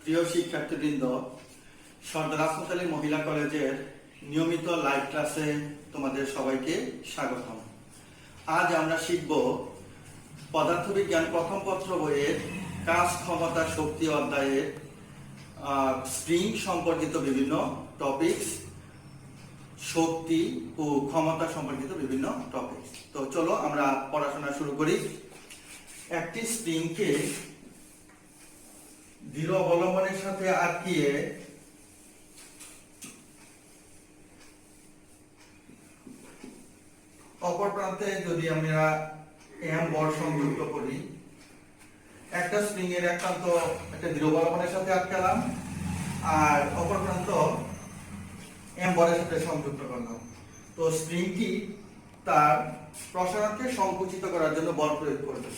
প্রিয় শিক্ষার্থীবৃন্দ, সর্দার আসমত আলী মহিলা কলেজের নিয়মিত লাইভ ক্লাসে তোমাদের সবাইকে স্বাগতম। আজ আমরা শিখব পদার্থবিজ্ঞান প্রথম পত্র বইয়ের কাজ, ক্ষমতা, শক্তি অধ্যায়ের স্প্রিং সম্পর্কিত বিভিন্ন টপিকস, শক্তি ও ক্ষমতা সম্পর্কিত বিভিন্ন টপিকস। তো চলো আমরা পড়াশোনা শুরু করি। একটি স্প্রিংকে দৃঢ় অবলম্বনের সাথে আটকিয়ে অপর প্রান্তে যদি আমরা এম বল সংযুক্ত করি, একটা স্প্রিং এর এক প্রান্ত একটা দৃঢ় অবলম্বনের সাথে আটকালাম আর অপর প্রান্ত এম বলের সাথে সংযুক্ত করলাম, তো স্প্রিংটি তার প্রসারণকে সংকুচিত করার জন্য বল প্রয়োগ করবে।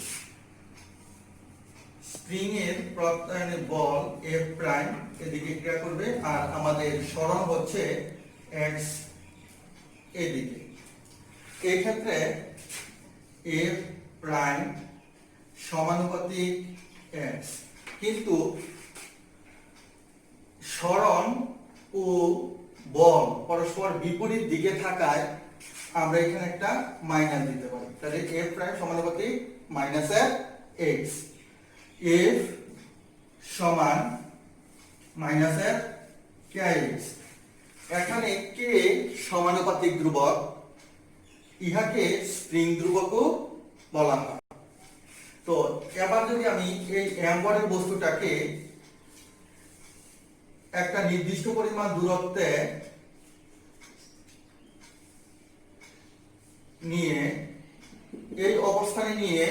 স্প্রিং এর প্রত্যয়নে বল এফ প্রাইম এদিকে ক্রিয়া করবে আর আমাদের সরণ হচ্ছে এক্স এদিকে। এই ক্ষেত্রে এফ প্রাইম সমানুপাতিক এক্স, কিন্তু সরণ ও বল পরস্পর বিপরীত দিকে থাকায় আমরা এখানে একটা মাইনাস দিতে পারি। তাহলে এফ প্রাইম সমানুপাতিক মাইনাস এক্স, এফ সমান মাইনাস এর কে এক্স। এখানে কে সমানুপাতিক ধ্রুবক, ইহাকে স্প্রিং ধ্রুবকও বলা হয়। তো এবার যদি আমি এই এম বলের বস্তুটাকে একটা নির্দিষ্ট পরিমাণ দূরত্বে নিয়ে এই অবস্থানে নিয়ে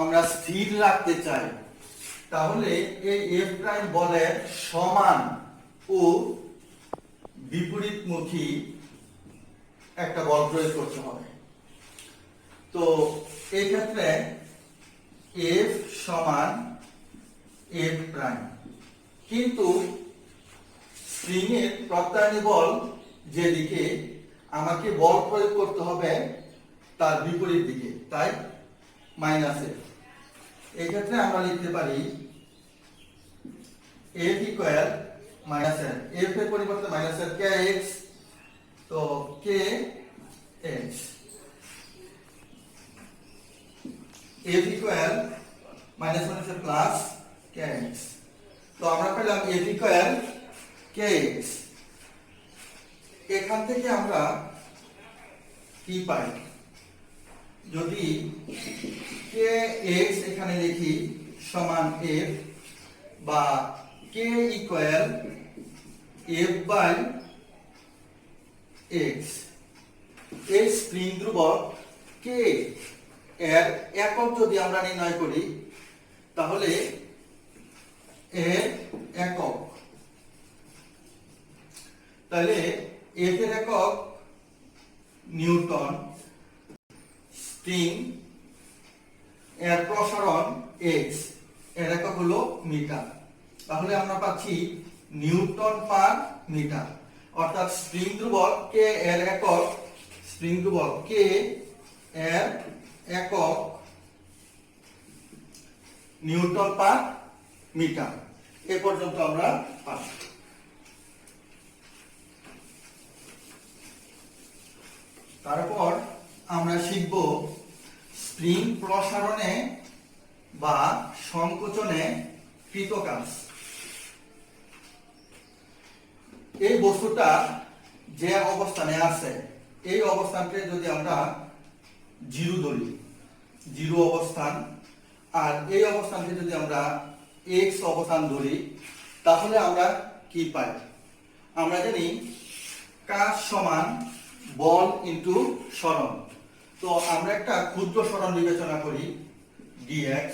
আমরা স্থির রাখতে চাই, তাহলে এই এফ প্রাইম বলের সমান ও বিপরীতমুখী একটা বল প্রয়োগ করতে হবে। তো এই ক্ষেত্রে এফ সমান এফ প্রাইম, কিন্তু স্প্রিং এর প্রত্যায়নী বল যেদিকে, আমাকে বল প্রয়োগ করতে হবে তার বিপরীত দিকে, তাই মাইনাস এফ। এই ক্ষেত্রে আমরা লিখতে পারি F equal minus F, F এর পরিবর্তে মাইনাস এফ কে এক্স, তো K X. F equal minus minus plus K X, তো আমরা পেলাম এফ ইকুয়াল কে এক্স। এখান থেকে আমরা কি পাই, যদি কে এক্স এখানে লিখি সমান এফ, বা K equal F by x, এই স্প্রিং ধ্রুবক কে এর একক যদি আমরা নির্ণয় করি, তাহলে এর একক, তাহলে এফ এর একক নিউটন, স্প্রিং এর প্রসারণ এক্স, এর একক হলো মিটার। তাহলে আমরা পাচ্ছি নিউটন পার মিটার, অর্থাৎ স্প্রিং ধ্রুবক কে এর একক, স্প্রিং ধ্রুবক কে এর একক নিউটন পার মিটার। এ পর্যন্ত আমরা পাচ্ছি। তারপর আমরা শিখব স্প্রিং প্রসারণে বা সংকোচনে কৃত কাজ। এই বস্তুটা যে অবস্থানে আছে, এই অবস্থানকে যদি আমরা জিরো ধরি, জিরো অবস্থান, আর এই অবস্থানকে যদি আমরা এক্স অবস্থান ধরি, তাহলে আমরা কি পাই? আমরা জানি কাজ সমান বল ইনটু সরণ। তো আমরা একটা ক্ষুদ্র সরণ বিবেচনা করি dx,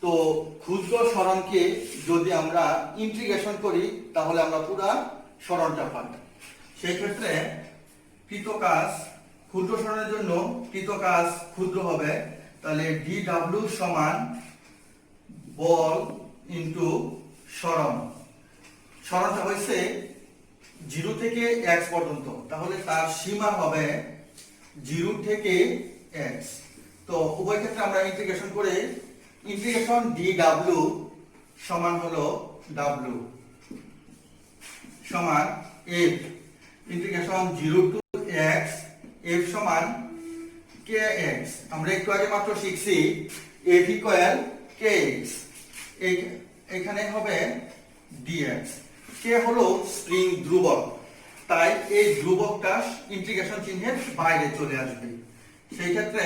তো ক্ষুদ্র সরণকে যদি আমরা ইন্টিগ্রেশন করি, তাহলে আমরা পুরো সরণটা পাই। সেই ক্ষেত্রে কৃত কাজ, ক্ষুদ্র সরণের জন্য কৃত কাজ ক্ষুদ্র হবে, তাহলে dw সমান বল ইনটু সরণ। সরণটা হয়েছে 0 থেকে x পর্যন্ত, তাহলে তার সীমা হবে 0 থেকে x। তো উভয় ক্ষেত্রে আমরা ইন্টিগ্রেশন করে ইন্টিগ্রেশন dw সমান হলো ডাব্লিউ সমান F integration 0 to x F সমান কে এক্স। আমরা একটু আগে মাত্র শিখছি এফ ইকুয়াল কে এক্স, এখানে হবে ডিএক্স। কে হলো স্প্রিং ধ্রুবক, তাই এই ধ্রুবকটা ইন্টিগ্রেশন চিহ্নের বাইরে চলে আসবে। সেই ক্ষেত্রে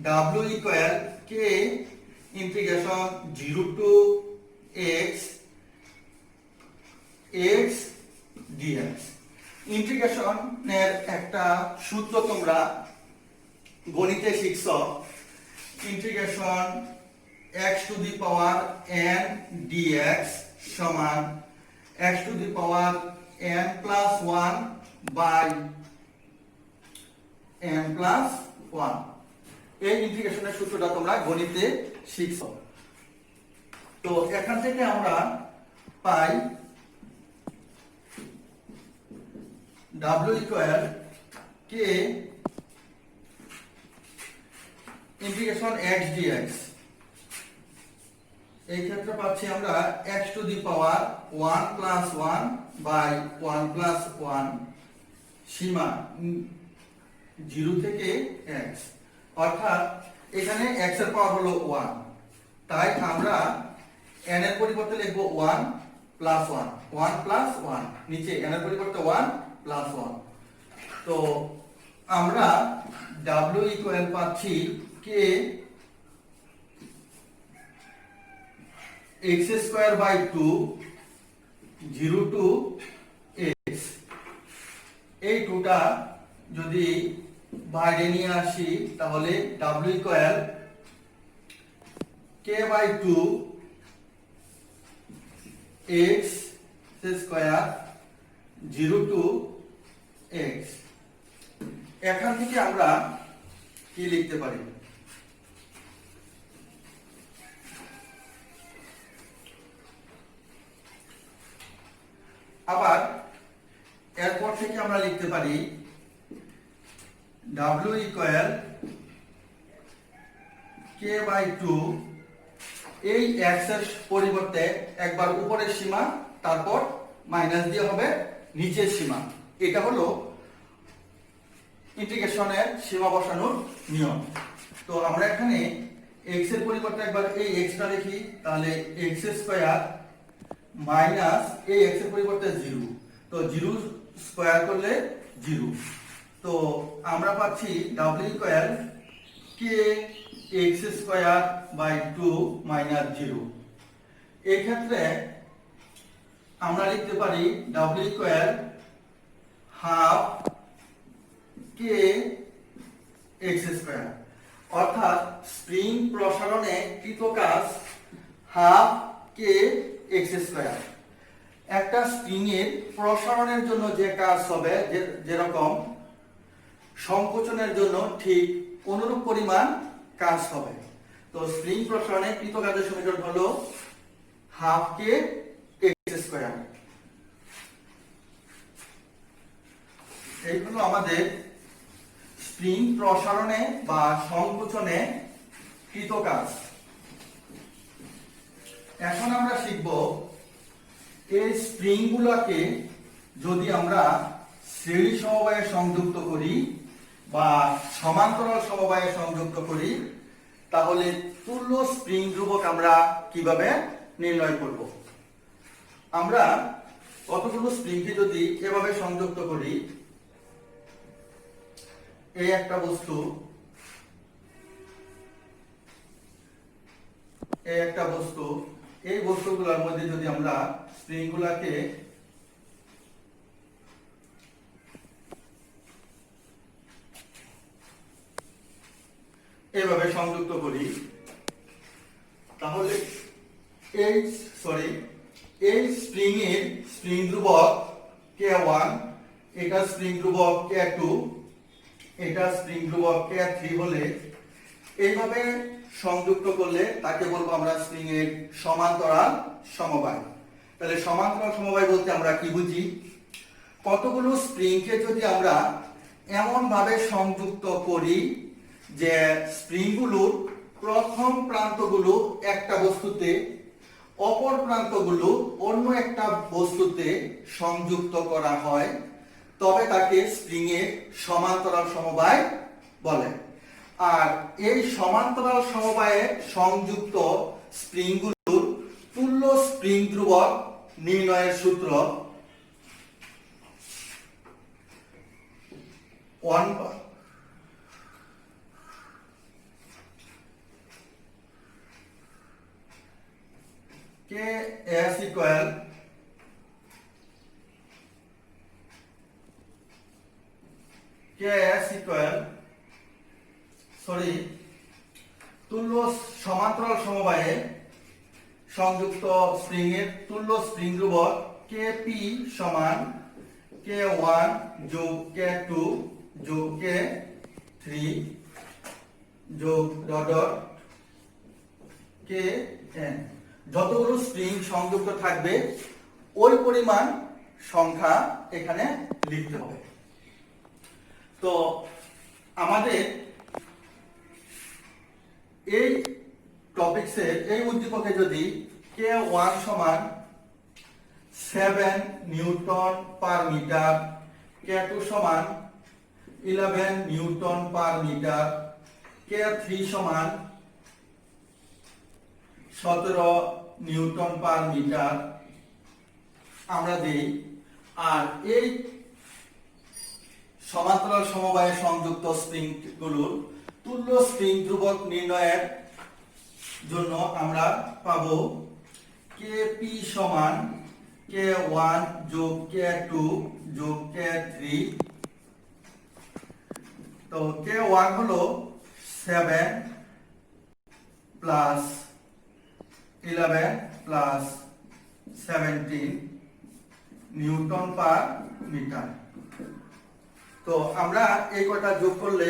W equal K integration 0 to X X DX. ইন্টিগ্রেশনের একটা সূত্র তোমরা গণিতে শিখছ, integration x to the power n dx সমান x to the power n plus 1 by n plus 1। এই ইন্টিগ্রেশনের সূত্রটা তোমরা গণিতে শিখছ। তো এখান থেকে আমরা পাই w equal k integration x dx। এই ক্ষেত্রে পাচ্ছি আমরা x to the power 1 plus 1 by 1 plus 1 সীমা 0 থেকে x, অর্থাৎ এখানে x এর পাওয়ার হলো 1, তাই আমরা n এর পরিবর্তে লিখব 1 প্লাস 1 1 প্লাস 1, নিচে n এর পরিবর্তে 1 প্লাস 1। তো আমরা w ইকুয়াল পাচ্ছি k x square by 2 0 to x। এই 2টা যদি বাইরে নিয়ে আসি তাহলে w equal k by 2 x square 0 to x। এখান থেকে আমরা কি লিখতে পারি? আবার এরপর থেকে আমরা লিখতে পারি w ইকুয়াল k বাই 2, এই x এর পরিবর্তে একবার উপরের সীমা তারপর মাইনাস দিয়ে হবে নিচের সীমা। এটা হলো ইন্টিগ্রেশনের সীমা বসানোর নিয়ম। তো আমরা এখানে x এর পরিবর্তে একবার এই x টা লিখি, তাহলে x স্কয়ার মাইনাস এই x এর পরিবর্তে 0, তো 0 স্কয়ার করলে 0। তো আমরা পাচ্ছি w equal k x square by 2 minus 0। এই ক্ষেত্রে আমরা লিখতে পারি w equal half k x square, অর্থাৎ স্প্রিং প্রসারণে কৃত কাজ হাফ k x স্কয়ার। একটা স্প্রিং এর প্রসারণের জন্য যে কাজ হবে, যেরকম সংকোচনের জন্য ঠিক অনুরূপ পরিমাণ কাজ হবে। তো স্প্রিং প্রসারণে কৃত কাজের সমীকরণ হলো হাফ k x স্কয়ার। এই হলো আমাদের স্প্রিং প্রসারণে বা সংকোচনে কৃত কাজ। এখন আমরা শিখব এই স্প্রিং গুলোকে যদি আমরা শ্রেণী সমবায়ে সংযুক্ত করি বা সমান্তরাল সমবায়ে সংযুক্ত করি তাহলে তুল্য স্প্রিং ধ্রুবক আমরা কিভাবে নির্ণয় করব। আমরা কতগুলো স্প্রিংকে যদি এভাবে সংযুক্ত করি, এই একটা বস্তু, এই একটা বস্তু, এই বস্তুগুলোর মধ্যে যদি আমরা স্প্রিং গুলাকে এভাবে সংযুক্ত করি তাহলে এই স্প্রিং এর স্প্রিং ধ্রুবক k1, এটা স্প্রিং ধ্রুবক k2, এটা স্প্রিং ধ্রুবক k3 হলে এইভাবে সংযুক্ত করলে তাকে বলবো আমরা স্প্রিং এর সমান্তরাল সমবায়। তাহলে সমান্তরাল সমবায় বলতে আমরা কি বুঝি? কতগুলো স্প্রিংকে যদি আমরা এমন ভাবে সংযুক্ত করি যে স্প্রিংগুলোর প্রথম প্রান্তগুলো একটা বস্তুতে, অপর প্রান্তগুলো অন্য একটা বস্তুতে সংযুক্ত করা হয়, তবে তাকে স্প্রিং এর সমান্তরাল সমবায় বলে। আর এই সমান্তরাল সমবায়ে সংযুক্ত স্প্রিংগুলোর তুল্য স্প্রিং ধ্রুবক নির্ণয়ের সূত্র 1 KS equal তুল্য সমান্তরাল সমবায়ে সংযুক্ত স্প্রিং এর তুল্য স্প্রিং ধ্রুবক Kp সমান K1 যোগ K2 যোগ K3 যোগ ডট Kn। যতগুলো স্প্রিং সংযুক্ত থাকবে ওই পরিমাণ সংখ্যা এখানে লিখতে হবে। তো আমাদের এই টপিকসের এই উদ্দীপকে যদি K1 সমান 7 নিউটন পার মিটার, K2 সমান 11 নিউটন পার মিটার, K3 সমান 17 নিউটন পার মিটার আমরা দিই। আর এই সমান্তরাল সমবায়ে সংযুক্ত স্প্রিং গুলোর তুল্য স্প্রিং ধ্রুবক নির্ণয়ের জন্য আমরা পাবো Kp সমান K1 যোগ K2 যোগ K3। তো K1 হলো 7 plus 11 plus 17 newton per metre. তো আমরা এই কয়টা যোগ করলে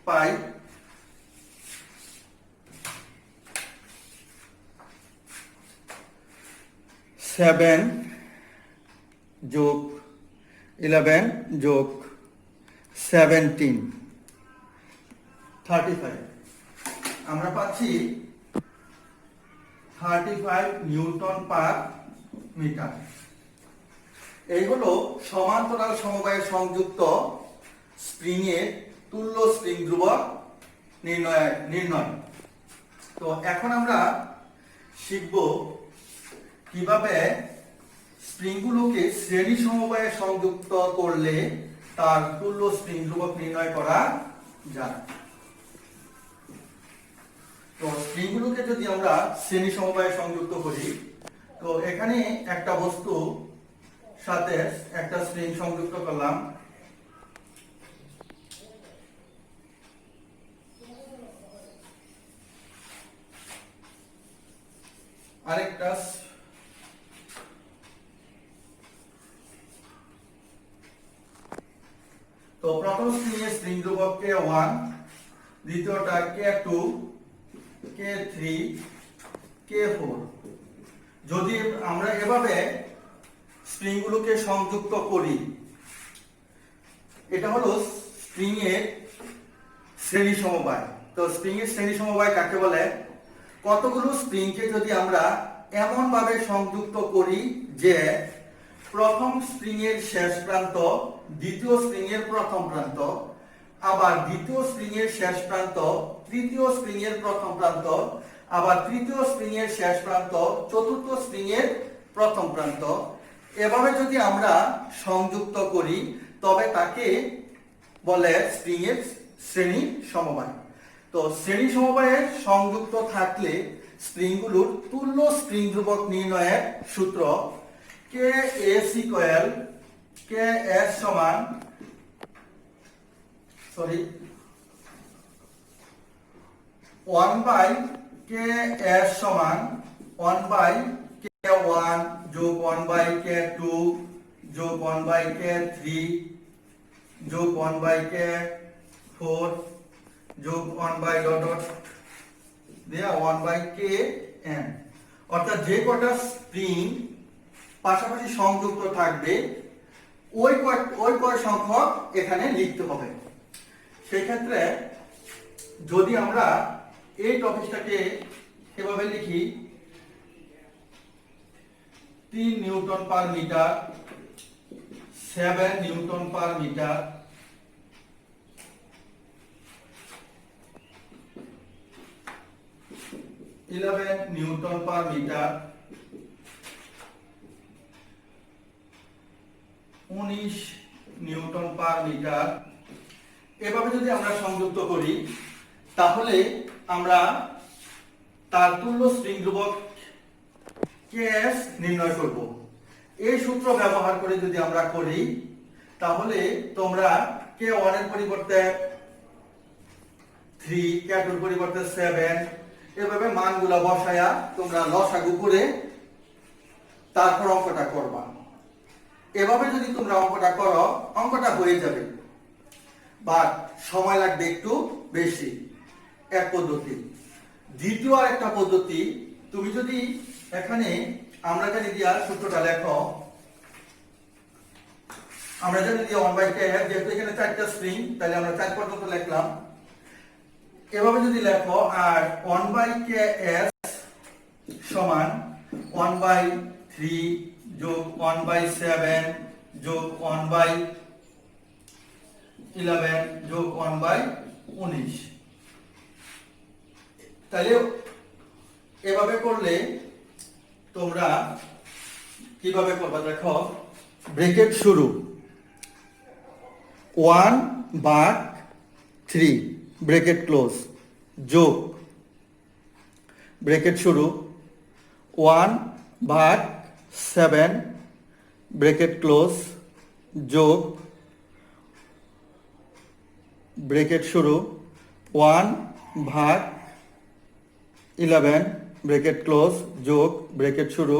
পাই 7 যোগ 11 যোগ 17 35। আমরা পাচ্ছি 35 নিউটন পার মিটার। এই হলো সমান্তরাল সমবায়ে সংযুক্ত স্প্রিং এর তুল্য স্প্রিং ধ্রুবক নির্ণয়। তো এখন আমরা শিখব কিভাবে স্প্রিংগুলোকে শ্রেণী সমবায়ে সংযুক্ত করলে তার তুল্য স্প্রিং ধ্রুবক নির্ণয় করা যায়। তো স্প্রিংগুলোকে যদি আমরা শ্রেণী সমবায়ে সংযুক্ত করি, তো এখানে একটা বস্তু সাথে একটা স্প্রিং সংযুক্ত করলাম, আরেকটা তো প্রথম স্প্রিং এর স্প্রিং ধ্রুবক K1, দ্বিতীয়টা K2, K3, K4। যদি আমরা এভাবে স্প্রিং গুলোকে সংযুক্ত করি, এটা হলো স্প্রিং এর শ্রেণী সমবায়। তো স্প্রিং এর শ্রেণী সমবায় কাকে বলে? কতগুলো স্প্রিংকে যদি আমরা এমন ভাবে সংযুক্ত করি যে প্রথম স্প্রিং এর শেষ প্রান্ত দ্বিতীয় স্প্রিং এর প্রথম প্রান্ত, আবার দ্বিতীয় স্প্রিং এর শেষ প্রান্ত তৃতীয় স্প্রিং এর প্রথম প্রান্ত, আবার তৃতীয় স্প্রিং এর শেষ প্রান্ত চতুর্থ স্প্রিং এর প্রথম প্রান্ত, এভাবে যদি আমরা সংযুক্ত করি তবে তাকে বলে স্প্রিং এর শ্রেণী সমবায়। তো শ্রেণী সমবায়ে সংযুক্ত থাকলে স্প্রিংগুলোর তুল্য স্প্রিং ধ্রুবক নির্ণয়ের সূত্র KS ইকুয়াল KS সমান 1/KS সমান 1/K1 যোগ 1/K2 যোগ 1/K3 যোগ 1/K4 যোগ 1/Kn। অর্থাৎ যে কটা স্প্রিং পাশাপাশি সংযুক্ত থাকবে ওই কয় সংখ্যক এখানে লিখতে হবে। সেই ক্ষেত্রে যদি আমরা এই টপিকটাকে এভাবে লিখি 3 newton per metre, 7 newton per metre, 11 newton per metre, 19 newton per metre. এভাবে যদি আমরা সংযুক্ত করি তাহলে আমরা তার তুল্য স্প্রিং ধ্রুবক কেএস নির্ণয় করব। এই সূত্র ব্যবহার করে যদি আমরা করি তাহলে তোমরা K1 এর পরিবর্তে 3, K2 এর পরিবর্তে 7 এভাবে মানগুলো বসায়া তোমরা লসাগু করে তারপর অঙ্কটা করবা। এভাবে যদি তোমরা অঙ্কটা করো অঙ্কটা হয়ে যাবে, বাট সময় লাগবে একটু বেশি। এক পদ্ধতি। দ্বিতীয় আরেকটা পদ্ধতি, তুমি যদি এখানে আমরা জানি দিয়া সূত্রটা লেখো, আমরা জানি দিয়া 1/k, যেহেতু এখানে 4টা স্প্রিং তাহলে আমরা 4 পর্যন্ত লিখলাম। এভাবে যদি লেখো আর 1/ks সমান 1/3 যোগ 1/7 যোগ 1/11 যোগ 1/19। তাহলে এভাবে করলে তোমরা কিভাবে করবা দেখো, ব্র্যাকেট শুরু 1/3 ব্র্যাকেট ক্লোজ যোগ ব্র্যাকেট শুরু 1/7 ব্র্যাকেট ক্লোজ যোগ ব্র্যাকেট শুরু 1/11 ব্র্যাকেট ক্লোজ যোগ ব্র্যাকেট শুরু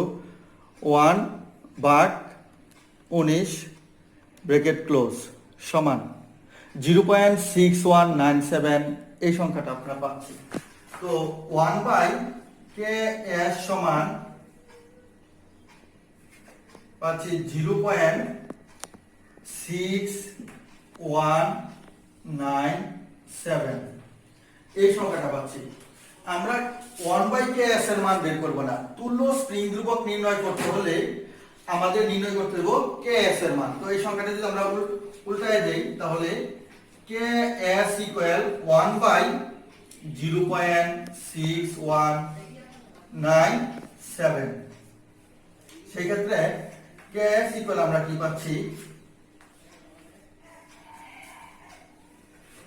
1/19 ব্র্যাকেট ক্লোজ সমান 0.6197। এই সংখ্যাটা আপনারা পাচ্ছি। তো 1/ks সমান পাচ্ছি 0.6197 এই সংখ্যাটা পাচ্ছি। আমরা 1/ks এর মান বের করব না, তুল্য স্প্রিং ধ্রুবক নির্ণয় করতে হলে আমাদের নির্ণয় করতে হবে ks এর মান। তো এই সংখ্যাটা যদি আমরা উল্টায় দেই তাহলে ks ইকুয়াল 1/0.6197। সেই ক্ষেত্রে ks ইকুয়াল আমরা কি পাচ্ছি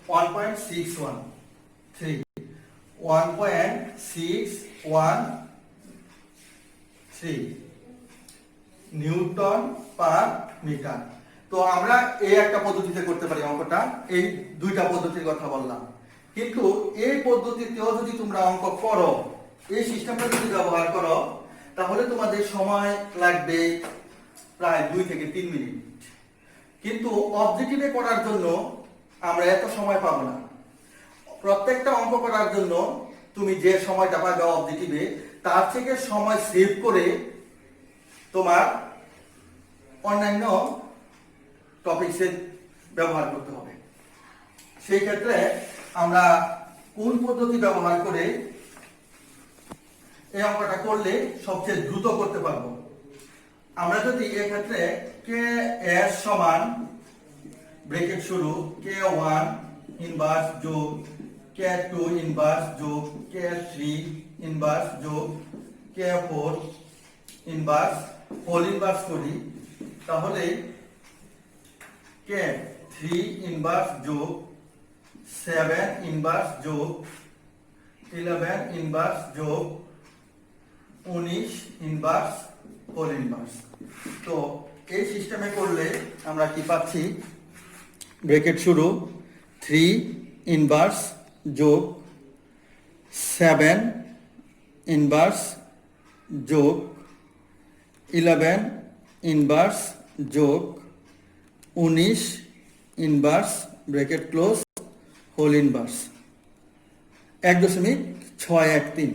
1.613 নিউটন পার মিটার। তো আমরা এই একটা পদ্ধতিতে করতে পারি অঙ্কটা, এই দুইটা পদ্ধতির কথা বললাম। কিন্তু এই পদ্ধতিতেও যদি তোমরা অঙ্ক করো, এই সিস্টেমটা যদি ব্যবহার করো তাহলে তোমাদের সময় লাগবে প্রায় 2 থেকে 3 মিনিট। কিন্তু অবজেক্টিভে করার জন্য আমরা এত সময় পাবো না। প্রত্যেকটা অঙ্ক করার জন্য তুমি যে সময়টা পাবে অবজেক্টিভে তার থেকে সময় সেভ করে তোমার অন্যান্য টপিকসে ব্যবহার করতে হবে। সেই ক্ষেত্রে আমরা কোন পদ্ধতি ব্যবহার করে এই অঙ্কটা করলে সবচেয়ে দ্রুত করতে পারবো, আমরা যদি এক্ষেত্রে ks সমান ব্র্যাকেট শুরু k1 ইনভার্স যোগ k2 ইনভার্স যোগ k3 ইনভার্স যোগ k4 ইনভার্স হোল ইনভার্স করি তাহলে k3 ইনভার্স যোগ 7 ইনভার্স যোগ 11 ইনভার্স যোগ 19 ইনভার্স হোল ইনভার্স। তো এই সিস্টেমে করলে আমরা কি পাচ্ছি, ব্র্যাকেট শুরু 3 ইনভার্স যোগ 7 ইনভার্স যোগ 11 ইনভার্স যোগ 19 inverse bracket close whole inverse 1.613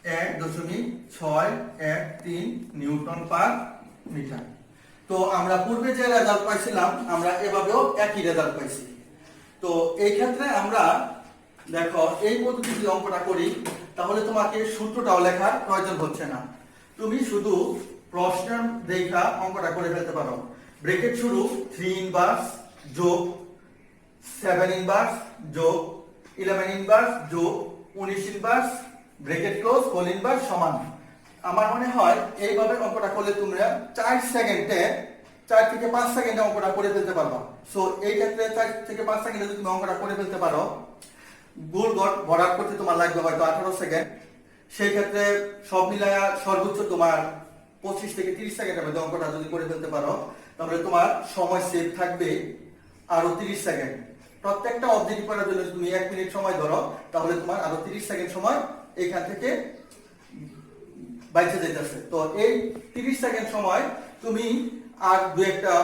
1.613 newton per metre. তো আমরা পূর্বে যে রেজাল্ট পাইছিলাম আমরা এভাবেও একই রেজাল্ট পাইছি। তো এই ক্ষেত্রে আমরা দেখো এই পদ্ধতিতে অঙ্কটা করি তাহলে তোমাকে সূত্রটাও লেখার প্রয়োজন হচ্ছে না, তুমি শুধু প্রশ্ন দেখা অঙ্কটা করে ফেলতে পারো। ব্রেকেট শুরু 3 ইনভার্স যোগ 7 ইনভার্স যোগ 11 ইনভার্স যোগ 19 inverse bracket close whole inverse সমান। আমার মনে হয় এইভাবে অঙ্কটা করলে তোমরা 4 সেকেন্ডে 4 থেকে 5 সেকেন্ডে অঙ্কটা করে ফেলতে পারবা। সো এই ক্ষেত্রে 4 থেকে 5 সেকেন্ডে যদি তুমি অঙ্কটা করে ফেলতে পারো, গোল গট ভরাট করতে তোমার লাগবে হয়তো 18 সেকেন্ড, সেই ক্ষেত্রে সব মিলায়া সর্বোচ্চ তোমার 25 থেকে 30 সেকেন্ডের মধ্যে অঙ্কটা যদি করে ফেলতে পারো, তাহলে তোমার সময় সেভ থাকবে আরো 30 সেকেন্ড। প্রত্যেকটা অবজেক্টিভ করার জন্য তুমি 1 মিনিট সময় ধরো, তাহলে তোমার আরো 30 সেকেন্ড সময় এখান থেকে বাইচে যাইতেছে। তো এই 30 সেকেন্ড সময় তুমি আর দু একটা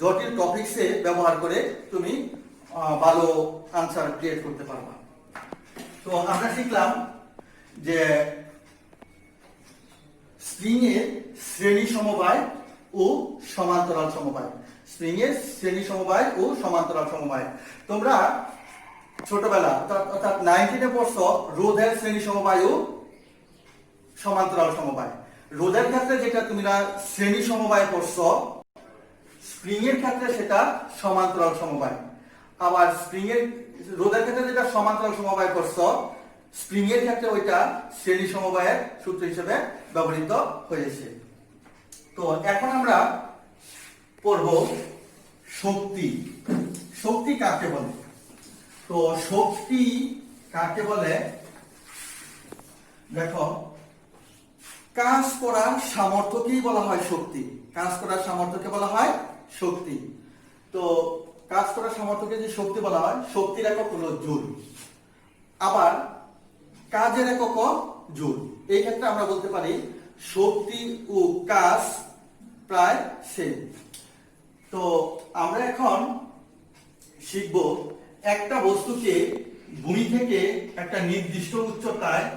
জটিল টপিকসে ব্যবহার করে তুমি ভালো আনসার ক্রিয়েট করতে পারবা। তো আমরা শিখলাম যে স্প্রিং এর শ্রেণী সমবায় ও সমান্তরাল সমবায়। স্প্রিং এর শ্রেণী সমবায় ও সমান্তরাল সমবায় তোমরা ছোটবেলা অর্থাৎ 19 এ পড়ছো রোধের শ্রেণী সমবায় ও সমান্তরাল সমবায়। রোধের ক্ষেত্রে যেটা তোমরা শ্রেণী সমবায় পড়ছো, স্প্রিং এর ক্ষেত্রে সেটা সমান্তরাল সমবায়। আবার স্প্রিং এর রোধের ক্ষেত্রে যেটা সমান্তরাল সমবায় পড়ছো, স্প্রিং এর ক্ষেত্রে ওইটা শ্রেণী সমবায়ের সূত্র হিসেবে ব্যবহৃত হয়েছে। তো এখন আমরা পড়ব শক্তি। শক্তি কাকে বলে? তো শক্তি কাকে বলে, দেখো, কাজ করার সামর্থ্যকেই বলা হয় শক্তি। কাজ করার সামর্থ্যকে বলা হয় শক্তি। তো কাজ করার সামর্থ্যকে যে শক্তি বলা হয়, শক্তির একক হলো জুল, আবার কাজের একক জুল। এই ক্ষেত্রে আমরা বলতে পারি শক্তি ও কাজ প্রায় সেম। তো আমরা এখন শিখব একটা বস্তুকে ভূমি থেকে একটা নির্দিষ্ট উচ্চতায়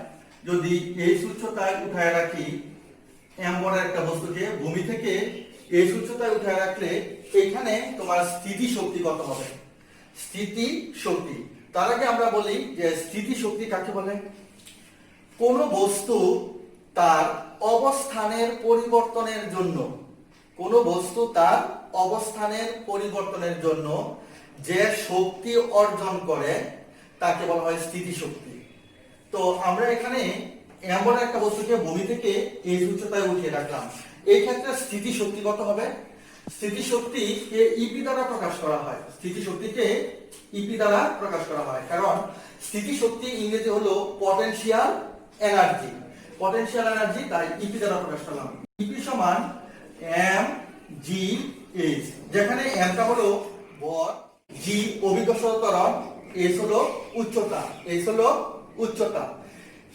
যদি এই উচ্চতায় উঠায় রাখি, এমন একটা বস্তুকে ভূমি থেকে এই উচ্চতায় উঠায় রাখলে এখানে তোমার স্থিতি শক্তি কত হবে? স্থিতি শক্তি। তার আগে আমরা বলি যে স্থিতি শক্তি কাকে বলে? কোন বস্তু তার অবস্থানের পরিবর্তনের জন্য, কোন বস্তু তার অবস্থানের পরিবর্তনের জন্য যে শক্তি অর্জন করে তাকে বলা হয় স্থিতি শক্তি। তো আমরা এখানে এমন একটা বস্তুকে ভূমি থেকে এই উচ্চতায় উঠিয়ে রাখলাম, এই ক্ষেত্রে স্থিতি শক্তি কত হবে? স্থিতি শক্তিকে ইপি দ্বারা প্রকাশ করা হয়। স্থিতি শক্তিকে ইপি দ্বারা প্রকাশ করা হয়, কারণ স্থিতি শক্তি ইংরেজি হলো পটেনশিয়াল এনার্জি। পটেনশিয়াল এনার্জি, তাই ইপি দ্বারা প্রকাশ করলাম। ইপি সমান এম জি এইচ, যেখানে এমটা হলো ভর, জি অভিকর্ষজ ত্বরণ, এইচ হলো উচ্চতা, এইচ হলো উচ্চতা।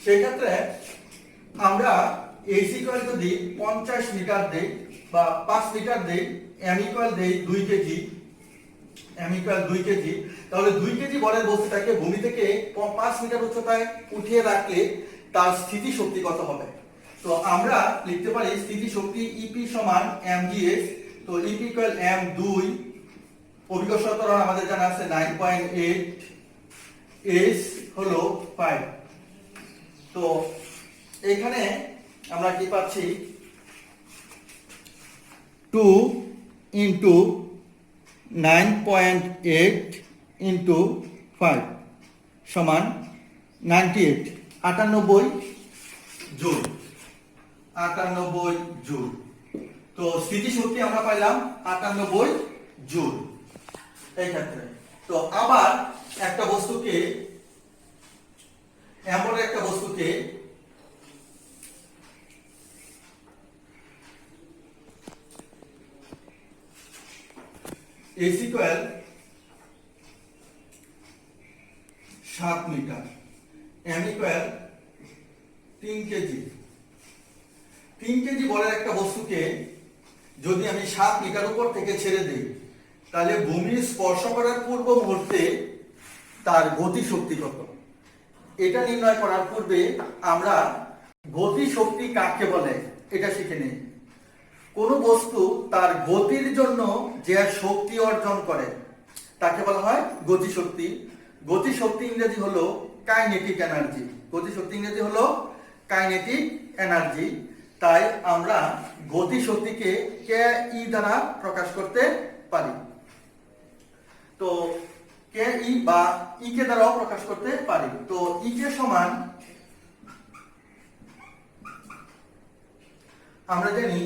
সেক্ষেত্রে আমরা এইচ ইকুয়াল যদি 50 মিটার দেই বা 5 মিটার দেই, এম ইকুয়াল দেই 2 কেজি, এম ইকুয়াল 2 কেজি, তাহলে 2 কেজি বলের বস্তুটাকে ভূমি থেকে 5 মিটার উচ্চতায় উঠিয়ে রাখলে তার স্থিতি শক্তি কত হবে? তো আমরা লিখতে পারি স্থিতি শক্তি ইপি সমান mgh। তো ইপি ইকুয়াল m2, অভিকর্ষজ ত্বরণ আমাদের জানা আছে 9.8, h হলো 5। তো এখানে আমরা কি পাচ্ছি? 2 ইনটু 9.8 ইনটু 5 সমান 98, 98 জুল, 98 জুল। তো স্থিতি শক্তি আমরা পাইলাম 98 জুল এই ক্ষেত্রে। তো আবার একটা বস্তুকে, এমন একটা বস্তুকে H equal 7 metre, M equal 3 kg. 3 kg বলের একটা বস্তুকে যদি আমি 7 মিটার উপর থেকে ছেড়ে দিই, তাহলে ভূমি স্পর্শ করার পূর্ব মুহূর্তে তার গতি শক্তি কত? এটা নির্ণয় করার পূর্বে আমরা গতি শক্তি কাকে বলে এটা শিখে নিই। কোন বস্তু তার গতির জন্য যে শক্তি অর্জন করে তাকে বলা হয় গতি শক্তি। গতি শক্তি ইংরেজি হলো কাইনেটিক এনার্জি। গতিশক্তি ইংরেজি হলো কাইনেটিক এনার্জি। তাই আমরা গতিশক্তিকে কে ই দ্বারা প্রকাশ করতে পারি। তো কে ই বা ই কে দ্বারাও প্রকাশ করতে পারি। তো ই কে সমান আমরা জানি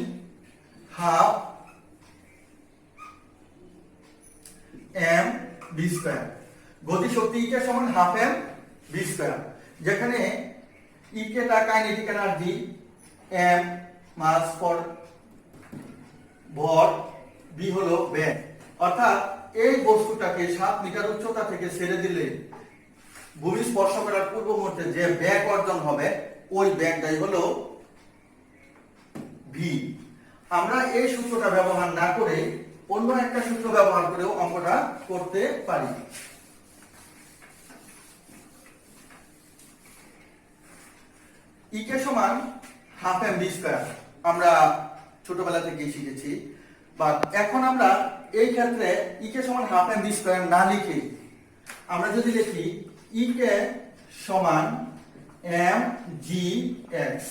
হাফ এম ভি স্কয়ার। গতিশক্তি ই কে সমান হাফ এম ভি স্কয়ার, যেখানে ই কে টা kinetic energy, M mass for ভর, ভি হলো বেগ। অর্থাৎ এই বস্তুটাকে 7 মিটার উচ্চতা থেকে ছেড়ে দিলে ভূমি স্পর্শ করার পূর্ব মুহূর্তে যে বেগ অর্জন হবে ওই বেগটাই হলো ভি। আমরা এই সূত্রটা ব্যবহার না করে অন্য একটা সূত্র ব্যবহার করেও অঙ্কটা করতে পারি। ই কে সমান হাফ এম ভি স্কয়ার আমরা ছোটবেলা থেকেই শিখেছি। বাট এখন আমরা এই ক্ষেত্রে ই কে সমান হাফ এম ভি স্কয়ার না লিখে আমরা যদি লিখি ই কে সমান এম জি এক্স,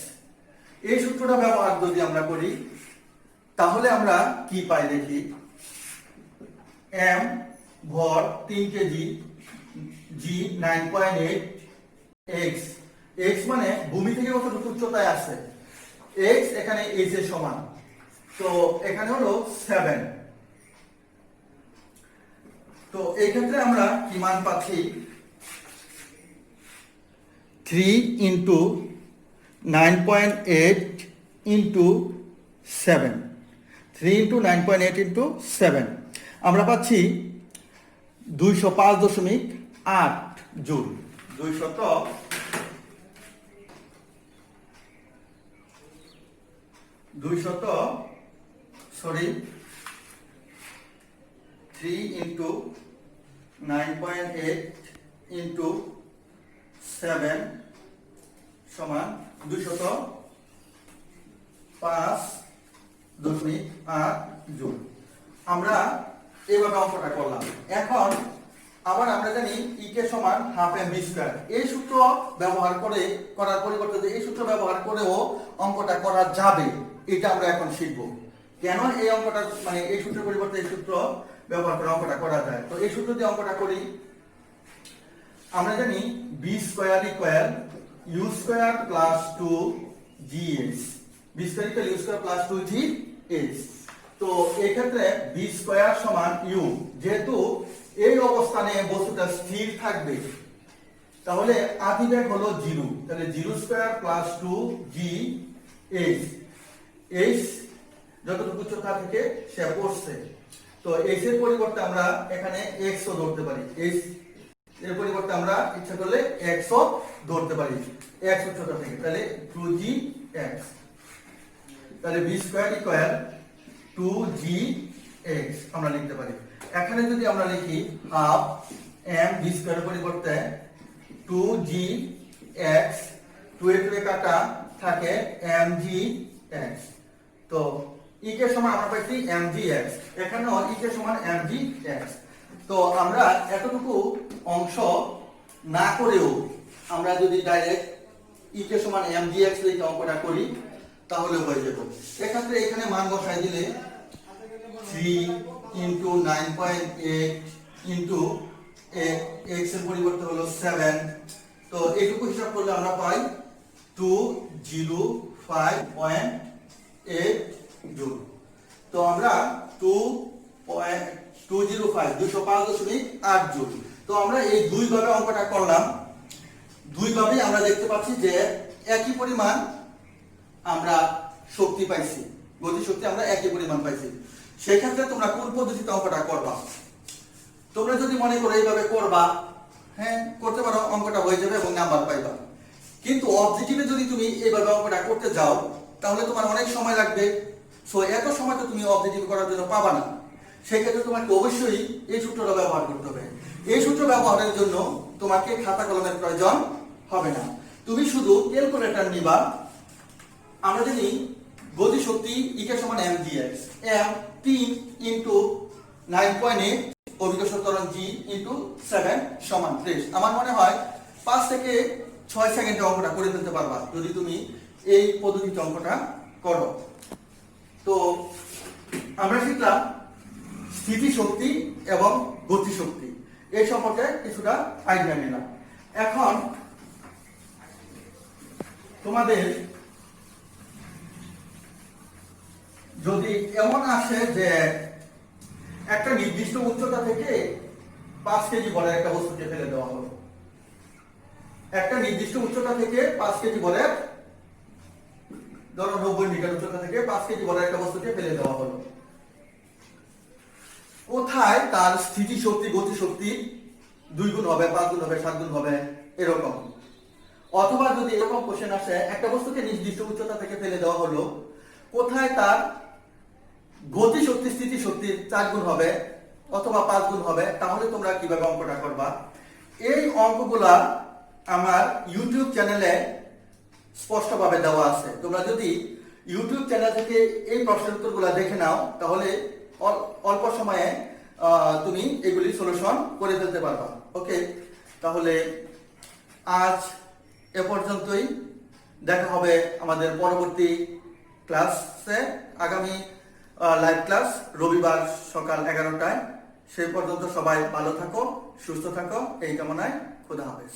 এই সূত্রটা ব্যবহার যদি আমরা করি তাহলে আমরা কি পাই দেখি। এম ভর 3 কেজি, জি 9.8, এক্স, এক্স মানে ভূমি থেকে কতটুকু উচ্চতায় আছে, এক্স এখানে এইচ এর সমান, তো এখানে হলো 7। তো এই ক্ষেত্রে আমরা কি মান পাচ্ছি, 3 ইন্টু 9.8 ইন্টু 7, 3 ইন্টু 9.8 ইন্টু 7 আমরা পাচ্ছি 205.8 জুল। 3 ইন্টু 9.8 ইন্টু 7 সমান 205.8 জুল। আমরা এইভাবে অঙ্কটা করলাম। এখন আবার আমরা জানি ই কে সমান হাফ এম ভি স্কয়ার। এই সূত্র ব্যবহার করে করার পরিবর্তে এই সূত্র ব্যবহার করেও অঙ্কটা করা যাবে, এটা আমরা এখন শিখব। কেন এই অঙ্কটা মানে এই সূত্রের পরিবর্তে এই সূত্র ব্যবহার করে অঙ্কটা করা যায়। তো এই সূত্র দিয়ে অঙ্কটা করি। আমরা জানি v square equal u square plus 2gh, v square equal u square plus 2gh। তো এই ক্ষেত্রে বি স্কয়ার সমান ইউ, যেহেতু এই অবস্থানে বস্তুটা স্থির থাকবে তাহলে আদি বেগ হলো 0, তাহলে 0 স্কয়ার প্লাস 2gh, h যতটুকু উচ্চতা থেকে সে পড়ছে। তো h এর পরিবর্তে আমরা এখানে x ও ধরতে পারি, h এর পরিবর্তে আমরা ইচ্ছা করলে x ও ধরতে পারি, x উচ্চতা থেকে, তাহলে 2gx, তাহলে b স্কয়ার ইকুয়াল 2gx আমরা লিখতে পারি। এখানে যদি আমরা লিখি হাফ m b স্কয়ার পরিবর্তে 2gx, 2 এর থেকে কাটা থাকে mgx, তো ই কে সমান আমরা পাইছি mgx, এখানেও ই কে সমান mgx। তো আমরা এতটুকু অংশ না করেও আমরা যদি ডাইরেক্ট ই কে সমান mgx লিখে অঙ্কটা করি তাহলে হয়ে যাবে। এক্ষেত্রে এখানে মান বসাই দিলে 3 ইন্টু 9.8 ইন্টু x এর পরিবর্তে হলো 7, তো এইটুকু হিসাব করলে আমরা পাই 205.8 জুল। তো আমরা 205.8 জুল। তো আমরা এই দুই ভাবে অঙ্কটা করলাম। দুই ভাবে আমরা দেখতে পাচ্ছি যে একই পরিমাণ আমরা শক্তি পাইছি, গতি শক্তি আমরা একই পরিমাণ পাইছি। সেই ক্ষেত্রে তোমরা কোন পদ্ধতিতে অঙ্কটা করবা, তোমরা যদি মনে করো এইভাবে করবা, হ্যাঁ করতে পারো, অঙ্কটা হয়ে যাবে এবং নাম্বার পাইবা। কিন্তু অবজেক্টিভে যদি তুমি এইভাবে অঙ্কটা করতে যাও তাহলে তোমার অনেক সময় লাগবে। সো এত সময় তো তুমি অবজেক্টিভ করার জন্য পাবা না। সেই ক্ষেত্রে তোমাকে অবশ্যই এই সূত্রটা ব্যবহার করতে হবে। এই সূত্র ব্যবহারের জন্য তোমাকে খাতা কলমের প্রয়োজন হবে না, তুমি শুধু ক্যালকুলেটর নিবা। আমরা জানি গতি শক্তি ই কে সমান mgx, m 3 ইন্টু 9.8 অভিকর্ষ ত্বরণ g ইন্টু 7 সমান 30। আমার মনে হয় 5 থেকে 6 সেকেন্ডে অঙ্কটা করে ফেলতে পারবা যদি তুমি এই পদ্ধতিতে অঙ্কটা করো। তো আমরা শিখলাম স্থিতিশক্তি এবং গতিশক্তি এই সম্পর্কে কিছুটা আইডিয়া নিলাম। এখন তোমাদের যদি এমন আসে যে একটা নির্দিষ্ট উচ্চতা থেকে 5 কেজি ভরের একটা বস্তুকে ফেলে দেওয়া হলো, একটা নির্দিষ্ট উচ্চতা থেকে 5 কেজি ভরের, ধরো 90 মিটার উচ্চতা থেকে 5 কেজি ভরের একটা বস্তুকে ফেলে দেওয়া হলো, কোথায় তার স্থিতিশক্তি গতিশক্তি 2 গুণ হবে, 5 গুণ হবে, 7 গুণ হবে, এরকম। অথবা যদি এরকম কোশ্চেন আসে একটা বস্তুকে নির্দিষ্ট উচ্চতা থেকে ফেলে দেওয়া হলো, কোথায় তার গতিশক্তি স্থিতিশক্তির 4 গুণ হবে অথবা 5 গুণ হবে, তাহলে তোমরা কিভাবে অঙ্কটা করবা? এই অঙ্কগুলা আমার ইউটিউব চ্যানেলে স্পষ্টভাবে দেওয়া আছে। তোমরা যদি ইউটিউব চ্যানেল থেকে এই প্রশ্নের উত্তরগুলা দেখে নাও তাহলে অল্প সময়ে তুমি এগুলি সলিউশন করে ফেলতে পারবা। ওকে, তাহলে আজ এ পর্যন্তই। দেখা হবে আমাদের পরবর্তী ক্লাসে, আগামী লাইভ ক্লাস রবিবার সকাল 11টায়। সেই পর্যন্ত সবাই ভালো থাকো, সুস্থ থাকো, এই কামনায় খোদা হাফেজ।